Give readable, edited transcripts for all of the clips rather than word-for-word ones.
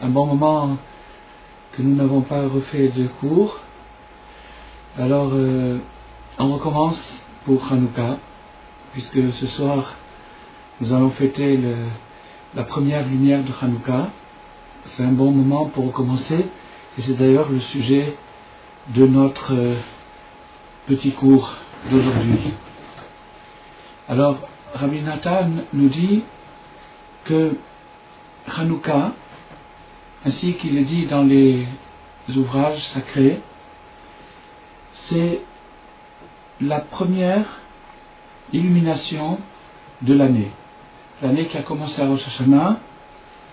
un bon moment que nous n'avons pas refait de cours. Alors, on recommence pour Hanouka, puisque ce soir, nous allons fêter la première lumière de Hanouka. C'est un bon moment pour recommencer, et c'est d'ailleurs le sujet de notre petit cours d'aujourd'hui. Alors, Rabbi Nathan nous dit que Hanouka, ainsi qu'il est dit dans les ouvrages sacrés, c'est la première illumination de l'année. L'année qui a commencé à Rosh Hashanah.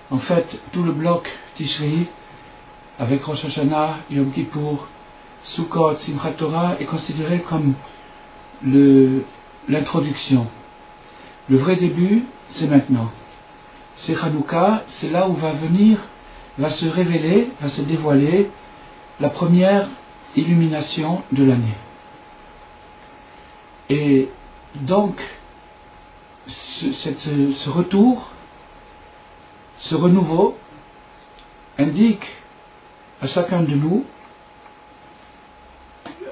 En fait, tout le bloc Tishri, avec Rosh Hashanah, Yom Kippour, Sukkot, Simchat Torah, est considéré comme l'introduction. Le vrai début, c'est maintenant. C'est Hanouka, c'est là où va se révéler, va se dévoiler la première illumination de l'année. Et donc, ce retour, ce renouveau, indique à chacun de nous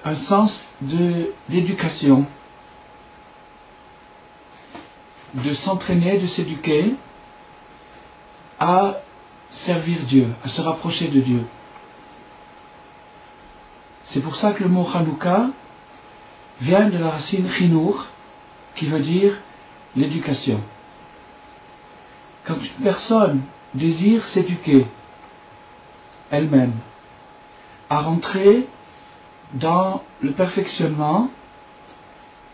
un sens de l'éducation, de s'entraîner, de s'éduquer à servir Dieu, à se rapprocher de Dieu. C'est pour ça que le mot Hanouka vient de la racine chinour, qui veut dire l'éducation. Quand une personne désire s'éduquer elle-même, à rentrer dans le perfectionnement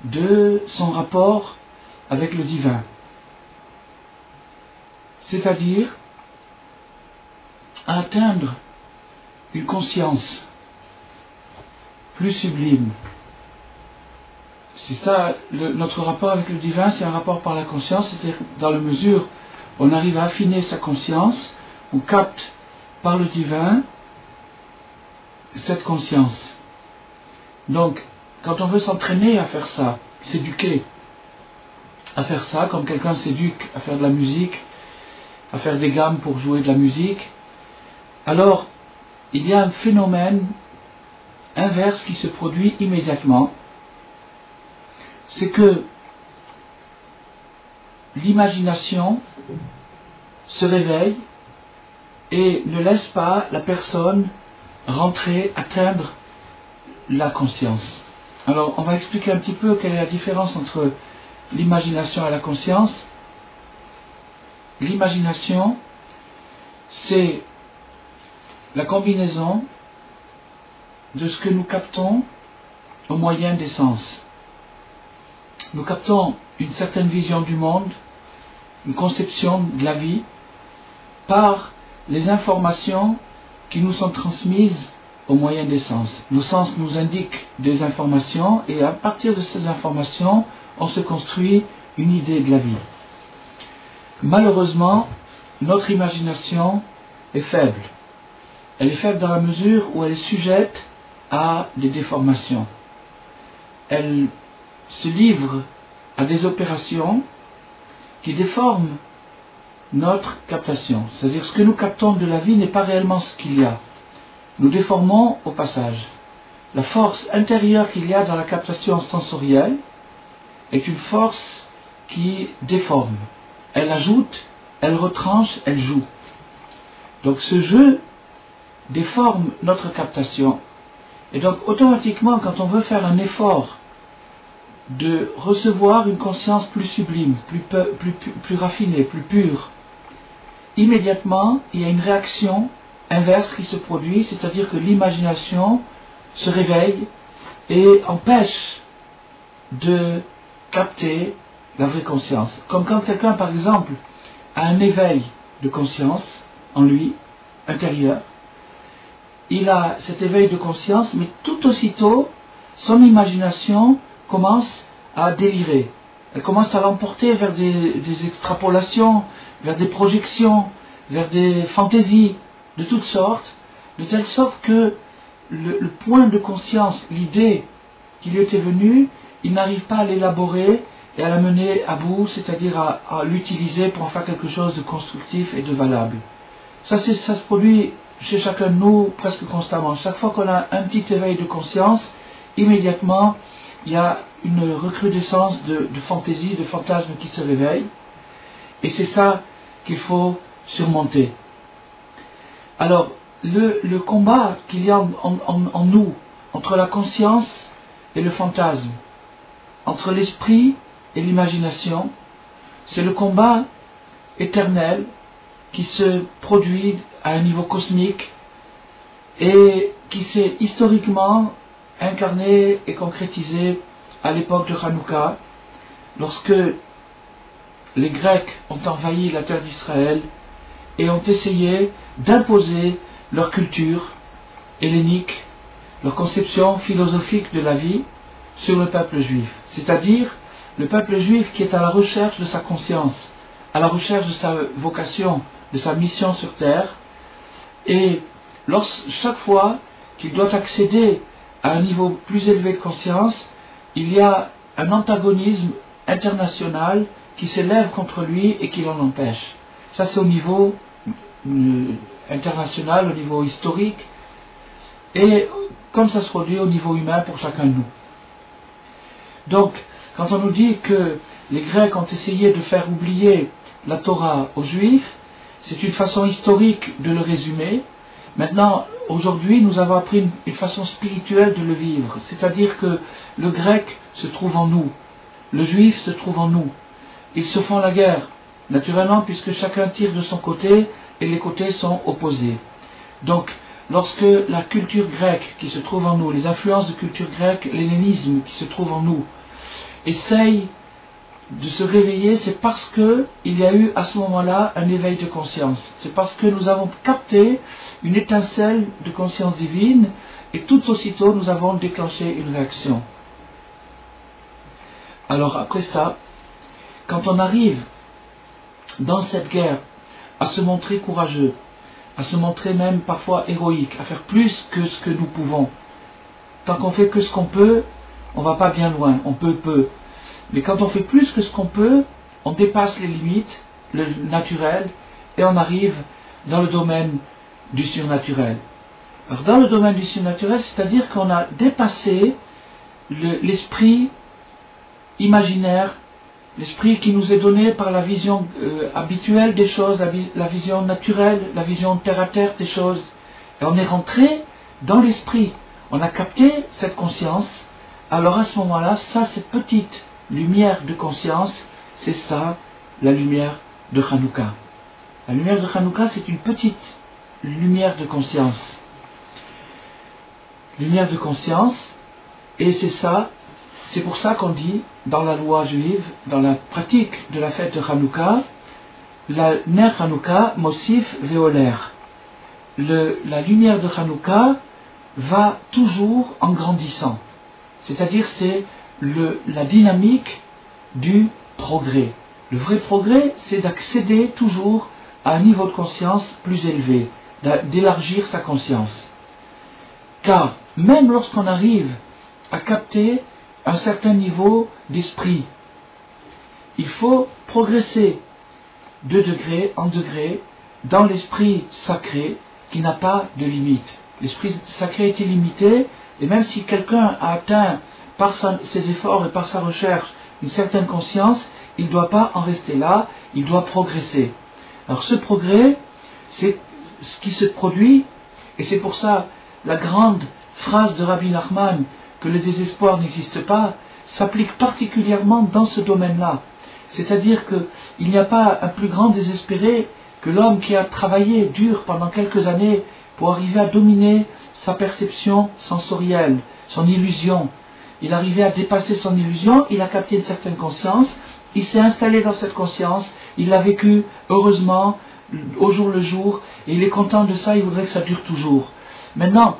de son rapport avec le divin, c'est-à-dire à atteindre une conscience plus sublime. C'est ça, notre rapport avec le divin, c'est un rapport par la conscience, c'est-à-dire dans la mesure où on arrive à affiner sa conscience, on capte par le divin cette conscience. Donc, quand on veut s'entraîner à faire ça, s'éduquer à faire ça, comme quelqu'un s'éduque à faire de la musique, à faire des gammes pour jouer de la musique, alors il y a un phénomène inverse qui se produit immédiatement. C'est que l'imagination se réveille et ne laisse pas la personne rentrer, atteindre la conscience. Alors, on va expliquer un petit peu quelle est la différence entre l'imagination et la conscience. L'imagination, c'est la combinaison de ce que nous captons au moyen des sens. Nous captons une certaine vision du monde, une conception de la vie, par les informations qui nous sont transmises au moyen des sens. Nos sens nous indiquent des informations et à partir de ces informations, on se construit une idée de la vie. Malheureusement, notre imagination est faible. Elle est faible dans la mesure où elle est sujette à des déformations. Elle se livre à des opérations qui déforment notre captation. C'est-à-dire ce que nous captons de la vie n'est pas réellement ce qu'il y a. Nous déformons au passage. La force intérieure qu'il y a dans la captation sensorielle est une force qui déforme. Elle ajoute, elle retranche, elle joue. Donc ce jeu déforme notre captation. Et donc automatiquement, quand on veut faire un effort de recevoir une conscience plus sublime, plus raffinée, plus pure, immédiatement, il y a une réaction inverse qui se produit, c'est-à-dire que l'imagination se réveille et empêche de capter la vraie conscience. Comme quand quelqu'un, par exemple, a un éveil de conscience en lui, intérieur, il a cet éveil de conscience, mais tout aussitôt, son imagination commence à délirer. Elle commence à l'emporter vers des extrapolations, vers des projections, vers des fantaisies de toutes sortes, de telle sorte que le point de conscience, l'idée qui lui était venue, il n'arrive pas à l'élaborer et à la mener à bout, c'est-à-dire à l'utiliser pour en faire quelque chose de constructif et de valable. Ça se produit chez chacun de nous presque constamment. Chaque fois qu'on a un petit éveil de conscience, immédiatement, il y a une recrudescence de fantaisie, de fantasmes qui se réveillent. Et c'est ça qu'il faut surmonter. Alors, le combat qu'il y a en nous, entre la conscience et le fantasme, entre l'esprit et l'imagination, c'est le combat éternel qui se produit à un niveau cosmique et qui s'est historiquement incarné et concrétisé à l'époque de Hanouka, lorsque les Grecs ont envahi la terre d'Israël et ont essayé d'imposer leur culture hellénique, leur conception philosophique de la vie sur le peuple juif. C'est-à-dire le peuple juif qui est à la recherche de sa conscience, à la recherche de sa vocation, de sa mission sur terre, et chaque fois qu'il doit accéder à un niveau plus élevé de conscience, il y a un antagonisme international qui s'élève contre lui et qui l'en empêche. Ça c'est au niveau international, au niveau historique, et comme ça se produit au niveau humain pour chacun de nous. Donc, quand on nous dit que les Grecs ont essayé de faire oublier la Torah aux Juifs, c'est une façon historique de le résumer. Maintenant, aujourd'hui, nous avons appris une façon spirituelle de le vivre, c'est-à-dire que le grec se trouve en nous, le juif se trouve en nous. Ils se font la guerre, naturellement, puisque chacun tire de son côté et les côtés sont opposés. Donc, lorsque la culture grecque qui se trouve en nous, les influences de culture grecque, l'hellénisme qui se trouve en nous, essayent de se réveiller, c'est parce que il y a eu à ce moment-là un éveil de conscience. C'est parce que nous avons capté une étincelle de conscience divine et tout aussitôt nous avons déclenché une réaction. Alors après ça, quand on arrive dans cette guerre à se montrer courageux, à se montrer même parfois héroïque, à faire plus que ce que nous pouvons, tant qu'on fait que ce qu'on peut, on va pas bien loin, on peut peu. Mais quand on fait plus que ce qu'on peut, on dépasse les limites, le naturel, et on arrive dans le domaine du surnaturel. Alors dans le domaine du surnaturel, c'est-à-dire qu'on a dépassé l'esprit imaginaire, l'esprit qui nous est donné par la vision habituelle des choses, la vision naturelle, la vision terre-à-terre des choses. Et on est rentré dans l'esprit. On a capté cette conscience. Alors à ce moment-là, cette petite lumière de conscience, c'est ça, la lumière de Hanouka. La lumière de Hanouka, c'est une petite lumière de conscience. Lumière de conscience, et c'est pour ça qu'on dit, dans la loi juive, dans la pratique de la fête de Hanouka, la ner Hanouka, Mosif Veoler. La lumière de Hanouka va toujours en grandissant. C'est-à-dire c'est la dynamique du progrès. Le vrai progrès, c'est d'accéder toujours à un niveau de conscience plus élevé, d'élargir sa conscience. Car même lorsqu'on arrive à capter un certain niveau d'esprit, il faut progresser de degré en degré dans l'esprit sacré qui n'a pas de limite. L'esprit sacré est illimité, et même si quelqu'un a atteint par ses efforts et par sa recherche une certaine conscience, il ne doit pas en rester là, il doit progresser. Alors ce progrès, c'est ce qui se produit, et c'est pour ça la grande phrase de Rabbi Nachman, que le désespoir n'existe pas, s'applique particulièrement dans ce domaine-là. C'est-à-dire qu'il n'y a pas un plus grand désespéré que l'homme qui a travaillé dur pendant quelques années pour arriver à dominer sa perception sensorielle, son illusion. Il arrivait à dépasser son illusion, il a capté une certaine conscience, il s'est installé dans cette conscience, il l'a vécu heureusement, au jour le jour, et il est content de ça, il voudrait que ça dure toujours. Maintenant,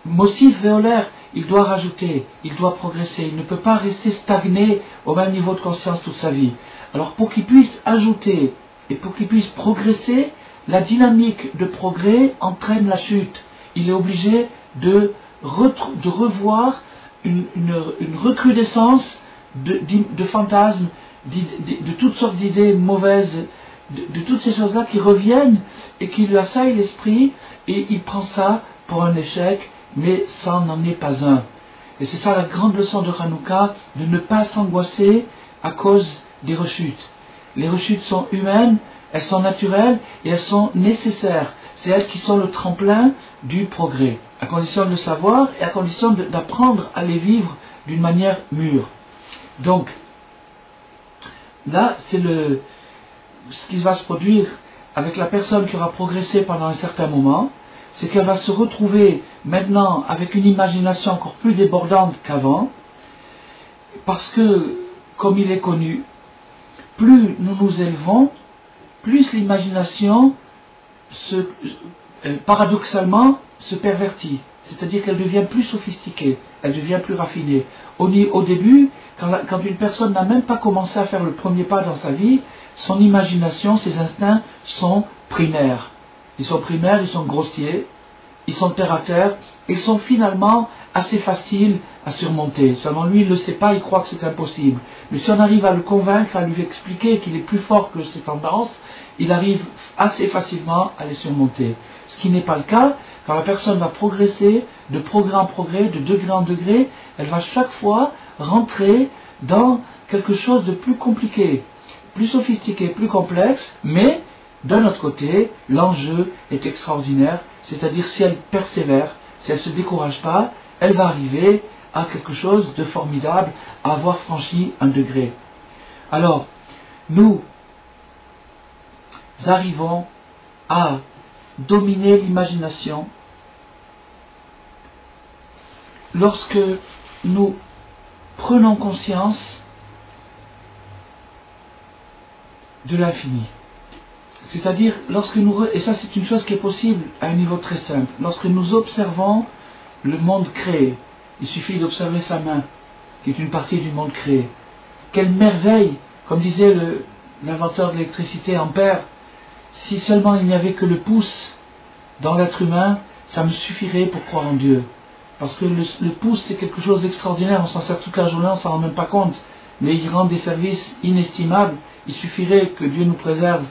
Mosif Veoler, il doit rajouter, il doit progresser, il ne peut pas rester stagné au même niveau de conscience toute sa vie. Alors pour qu'il puisse ajouter et pour qu'il puisse progresser, la dynamique de progrès entraîne la chute. Il est obligé de revoir une recrudescence de fantasmes, de toutes sortes d'idées mauvaises de toutes ces choses-là qui reviennent et qui lui assaillent l'esprit, et il prend ça pour un échec, mais ça n'en est pas un. Et c'est ça la grande leçon de Hanouka, de ne pas s'angoisser à cause des rechutes. Les rechutes sont humaines, elles sont naturelles et elles sont nécessaires. C'est elles qui sont le tremplin du progrès, à condition de le savoir et à condition d'apprendre à les vivre d'une manière mûre. Donc, là, c'est ce qui va se produire avec la personne qui aura progressé pendant un certain moment, c'est qu'elle va se retrouver maintenant avec une imagination encore plus débordante qu'avant, parce que, comme il est connu, plus nous nous élevons, plus l'imagination paradoxalement se pervertit, c'est-à-dire qu'elle devient plus sophistiquée, elle devient plus raffinée. Au début, quand une personne n'a même pas commencé à faire le premier pas dans sa vie, son imagination, ses instincts sont primaires. Ils sont primaires, ils sont grossiers, ils sont terre à terre, ils sont finalement assez faciles à surmonter. Seulement lui, il ne le sait pas, il croit que c'est impossible. Mais si on arrive à le convaincre, à lui expliquer qu'il est plus fort que ses tendances, il arrive assez facilement à les surmonter. Ce qui n'est pas le cas, quand la personne va progresser, de progrès en progrès, de degré en degré, elle va chaque fois rentrer dans quelque chose de plus compliqué, plus sophistiqué, plus complexe, mais d'un autre côté, l'enjeu est extraordinaire, c'est-à-dire si elle persévère, si elle ne se décourage pas, elle va arriver à quelque chose de formidable, à avoir franchi un degré. Alors, nous arrivons à dominer l'imagination lorsque nous prenons conscience de l'infini. C'est-à-dire, lorsque et ça c'est une chose qui est possible à un niveau très simple, lorsque nous observons le monde créé, il suffit d'observer sa main, qui est une partie du monde créé. Quelle merveille, comme disait l'inventeur de l'électricité Ampère, si seulement il n'y avait que le pouce dans l'être humain, ça me suffirait pour croire en Dieu. Parce que le pouce c'est quelque chose d'extraordinaire, on s'en sert toute la journée, on ne s'en rend même pas compte, mais il rend des services inestimables. Il suffirait que Dieu nous préserve,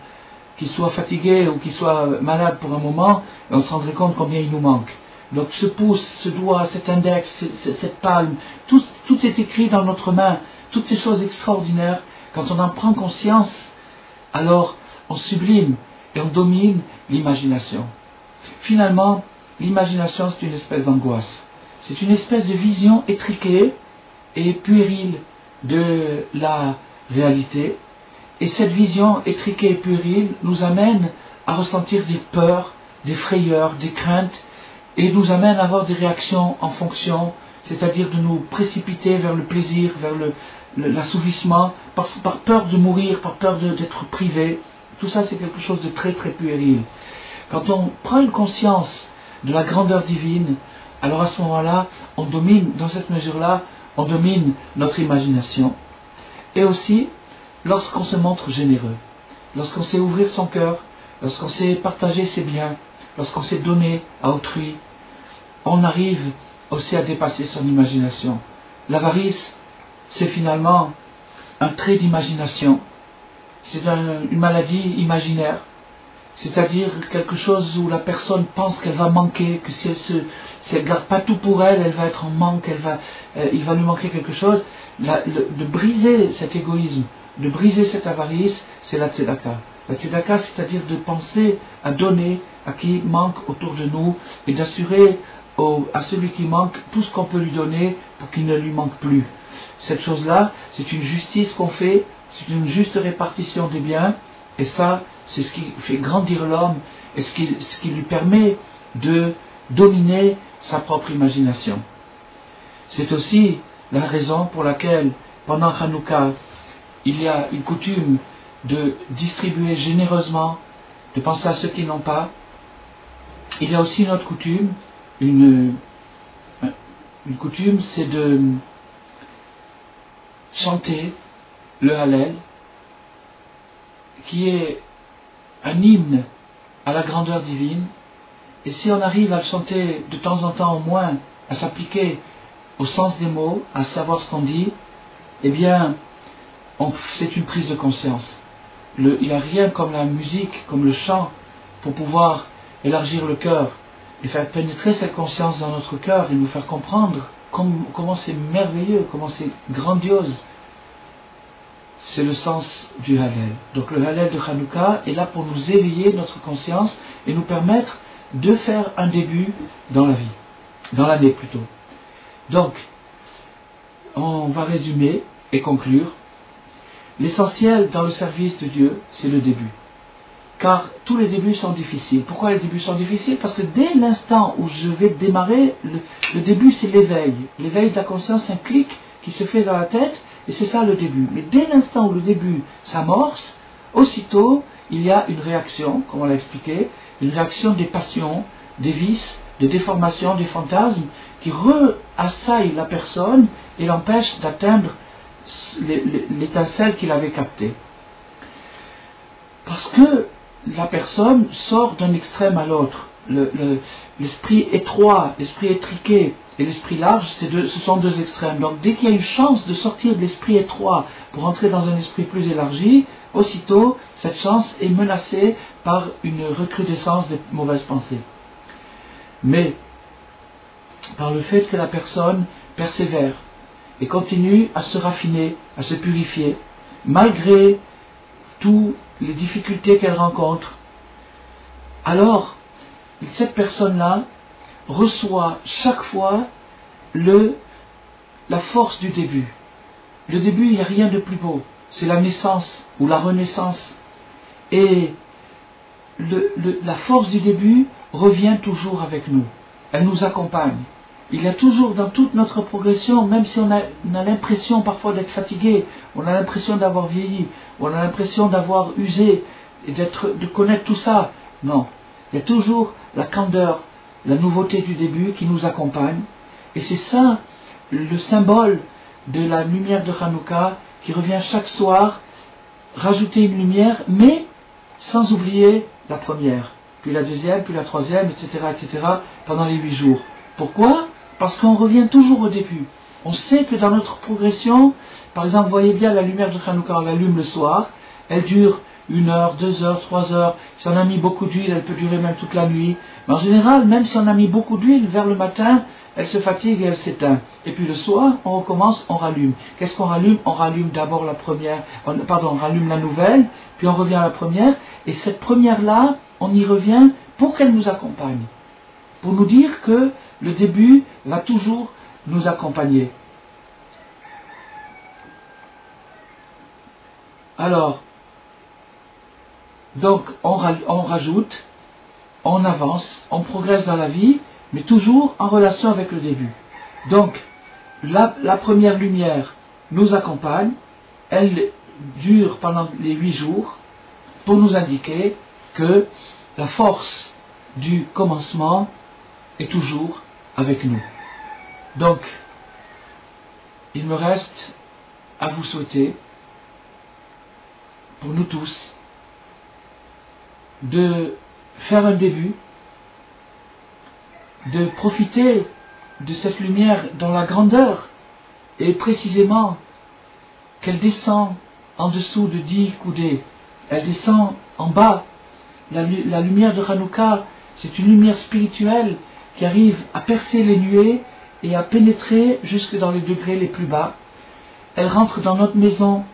qu'il soit fatigué ou qu'il soit malade pour un moment, et on se rendrait compte combien il nous manque. Donc ce pouce, ce doigt, cet index, cette palme, tout est écrit dans notre main, toutes ces choses extraordinaires. Quand on en prend conscience, alors on sublime et on domine l'imagination. Finalement, l'imagination c'est une espèce d'angoisse. C'est une espèce de vision étriquée et puérile de la réalité. Et cette vision étriquée et puérile nous amène à ressentir des peurs, des frayeurs, des craintes, et nous amène à avoir des réactions en fonction, c'est-à-dire de nous précipiter vers le plaisir, vers l'assouvissement, par peur de mourir, par peur d'être privé. Tout ça c'est quelque chose de très très puéril. Quand on prend une conscience de la grandeur divine, alors à ce moment-là, on domine, dans cette mesure-là, on domine notre imagination. Et aussi, lorsqu'on se montre généreux, lorsqu'on sait ouvrir son cœur, lorsqu'on sait partager ses biens, lorsqu'on sait donner à autrui, on arrive aussi à dépasser son imagination. L'avarice, c'est finalement un trait d'imagination, c'est une maladie imaginaire, c'est-à-dire quelque chose où la personne pense qu'elle va manquer, que si elle ne garde pas tout pour elle, elle va être en manque, il va lui manquer quelque chose. De briser cet égoïsme, de briser cette avarice, c'est la tzedaka. La tzedaka, c'est-à-dire de penser à donner à qui manque autour de nous et d'assurer à celui qui manque tout ce qu'on peut lui donner pour qu'il ne lui manque plus. Cette chose-là, c'est une justice qu'on fait, c'est une juste répartition des biens, et ça, c'est ce qui fait grandir l'homme et ce qui lui permet de dominer sa propre imagination. C'est aussi la raison pour laquelle, pendant Hanouka, il y a une coutume de distribuer généreusement, de penser à ceux qui n'ont pas. Il y a aussi une autre coutume, une coutume, c'est de chanter le Hallel, qui est un hymne à la grandeur divine. Et si on arrive à le chanter de temps en temps au moins, à s'appliquer au sens des mots, à savoir ce qu'on dit, eh bien, c'est une prise de conscience. il n'y a rien comme la musique, comme le chant, pour pouvoir élargir le cœur et faire pénétrer cette conscience dans notre cœur et nous faire comprendre comment c'est merveilleux, comment c'est grandiose. C'est le sens du Hallel. Donc le Hallel de Hanouka est là pour nous éveiller notre conscience et nous permettre de faire un début dans la vie, dans l'année plutôt. Donc, on va résumer et conclure. L'essentiel dans le service de Dieu, c'est le début. Car tous les débuts sont difficiles. Pourquoi les débuts sont difficiles? Parce que dès l'instant où je vais démarrer, le début c'est l'éveil. L'éveil de la conscience, c'est un clic qui se fait dans la tête, et c'est ça le début. Mais dès l'instant où le début s'amorce, aussitôt il y a une réaction, comme on l'a expliqué, une réaction des passions, des vices, des déformations, des fantasmes, qui assaillent la personne et l'empêchent d'atteindre l'étincelle qu'il avait captée. Parce que la personne sort d'un extrême à l'autre. L'esprit étroit, l'esprit étriqué et l'esprit large, ce sont deux extrêmes. Donc dès qu'il y a une chance de sortir de l'esprit étroit pour entrer dans un esprit plus élargi, aussitôt cette chance est menacée par une recrudescence des mauvaises pensées. Mais par le fait que la personne persévère et continue à se raffiner, à se purifier, malgré toutes les difficultés qu'elle rencontre, alors cette personne-là reçoit chaque fois la force du début. Le début, il n'y a rien de plus beau. C'est la naissance ou la renaissance. Et la force du début revient toujours avec nous. Elle nous accompagne. Il y a toujours dans toute notre progression, même si on a l'impression parfois d'être fatigué, on a l'impression d'avoir vieilli, on a l'impression d'avoir usé, et de connaître tout ça. Non. Il y a toujours la candeur, la nouveauté du début qui nous accompagne. Et c'est ça le symbole de la lumière de Hanouka qui revient chaque soir, rajouter une lumière, mais sans oublier la première, puis la deuxième, puis la troisième, etc., pendant les 8 jours. Pourquoi? Parce qu'on revient toujours au début. On sait que dans notre progression, par exemple, vous voyez bien la lumière de Hanouka, on l'allume le soir, elle dure 1 heure, 2 heures, 3 heures. Si on a mis beaucoup d'huile, elle peut durer même toute la nuit. Mais en général, même si on a mis beaucoup d'huile, vers le matin, elle se fatigue et elle s'éteint. Et puis le soir, on recommence, on rallume. Qu'est-ce qu'on rallume? On rallume d'abord on rallume la nouvelle, puis on revient à la première. Et cette première-là, on y revient pour qu'elle nous accompagne. Pour nous dire que le début va toujours nous accompagner. Alors, donc on rajoute, on avance, on progresse dans la vie, mais toujours en relation avec le début. Donc, la première lumière nous accompagne, elle dure pendant les 8 jours pour nous indiquer que la force du commencement est toujours avec nous. Donc, il me reste à vous souhaiter, pour nous tous, de faire un début, de profiter de cette lumière dans la grandeur, et précisément qu'elle descend en dessous de 10 coudées, elle descend en bas. La lumière de Hanouka, c'est une lumière spirituelle qui arrive à percer les nuées et à pénétrer jusque dans les degrés les plus bas. Elle rentre dans notre maison,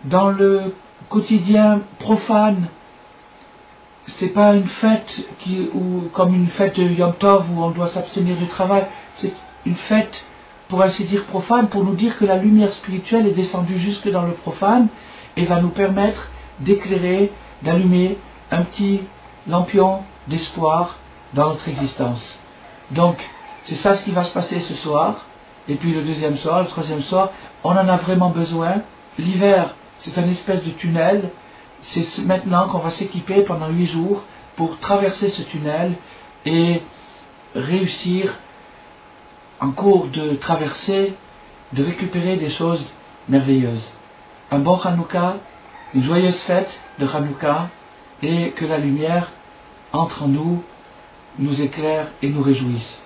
dans le quotidien profane. C'est pas une fête comme une fête de Yom Tov où on doit s'abstenir du travail. C'est une fête, pour ainsi dire, profane, pour nous dire que la lumière spirituelle est descendue jusque dans le profane et va nous permettre d'éclairer, d'allumer un petit lampion d'espoir dans notre existence. Donc, c'est ça ce qui va se passer ce soir. Et puis le deuxième soir, le troisième soir, on en a vraiment besoin. L'hiver, c'est une espèce de tunnel. C'est maintenant qu'on va s'équiper pendant 8 jours pour traverser ce tunnel et réussir, en cours de traversée, de récupérer des choses merveilleuses. Un bon Hanouka, une joyeuse fête de Hanouka, et que la lumière entre en nous, nous éclaire et nous réjouisse.